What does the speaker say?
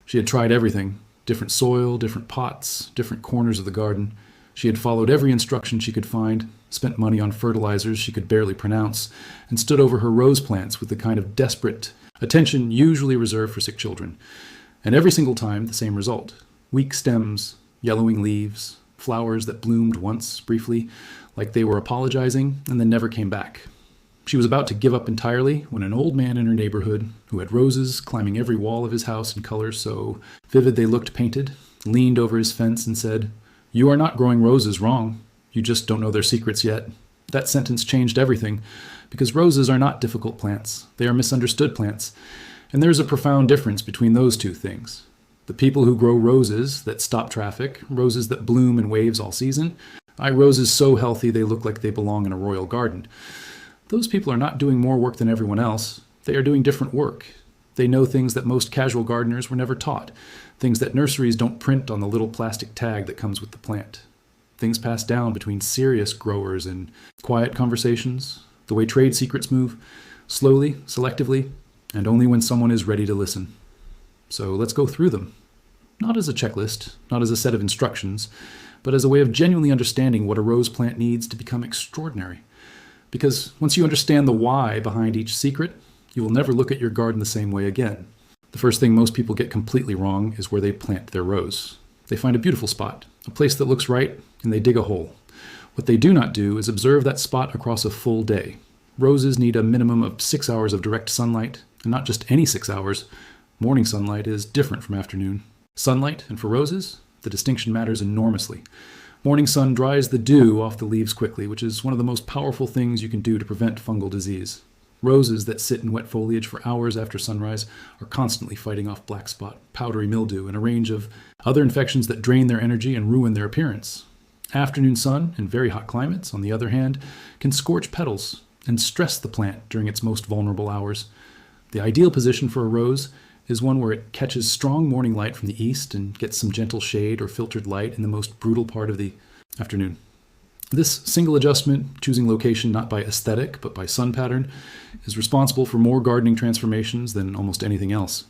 She had tried everything, different soil, different pots, different corners of the garden. She had followed every instruction she could find, spent money on fertilizers she could barely pronounce, and stood over her rose plants with the kind of desperate attention usually reserved for sick children. And every single time, the same result. Weak stems, yellowing leaves, flowers that bloomed once, briefly, like they were apologizing, and then never came back. She was about to give up entirely when an old man in her neighborhood, who had roses climbing every wall of his house in colors so vivid they looked painted, leaned over his fence and said, "You are not growing roses wrong. You just don't know their secrets yet." That sentence changed everything, because roses are not difficult plants. They are misunderstood plants. And there is a profound difference between those two things. The people who grow roses that stop traffic, roses that bloom in waves all season, roses so healthy they look like they belong in a royal garden. Those people are not doing more work than everyone else. They are doing different work. They know things that most casual gardeners were never taught, things that nurseries don't print on the little plastic tag that comes with the plant. Things passed down between serious growers in quiet conversations, the way trade secrets move, slowly, selectively, and only when someone is ready to listen. So let's go through them. Not as a checklist, not as a set of instructions, but as a way of genuinely understanding what a rose plant needs to become extraordinary. Because once you understand the why behind each secret, you will never look at your garden the same way again. The first thing most people get completely wrong is where they plant their rose. They find a beautiful spot, a place that looks right, and they dig a hole. What they do not do is observe that spot across a full day. Roses need a minimum of 6 hours of direct sunlight, and not just any 6 hours. Morning sunlight is different from afternoon. Sunlight, and for roses, the distinction matters enormously. Morning sun dries the dew off the leaves quickly, which is one of the most powerful things you can do to prevent fungal disease. Roses that sit in wet foliage for hours after sunrise are constantly fighting off black spot, powdery mildew, and a range of other infections that drain their energy and ruin their appearance. Afternoon sun, in very hot climates, on the other hand, can scorch petals and stress the plant during its most vulnerable hours. The ideal position for a rose is one where it catches strong morning light from the east and gets some gentle shade or filtered light in the most brutal part of the afternoon. This single adjustment, choosing location not by aesthetic but by sun pattern, is responsible for more gardening transformations than almost anything else.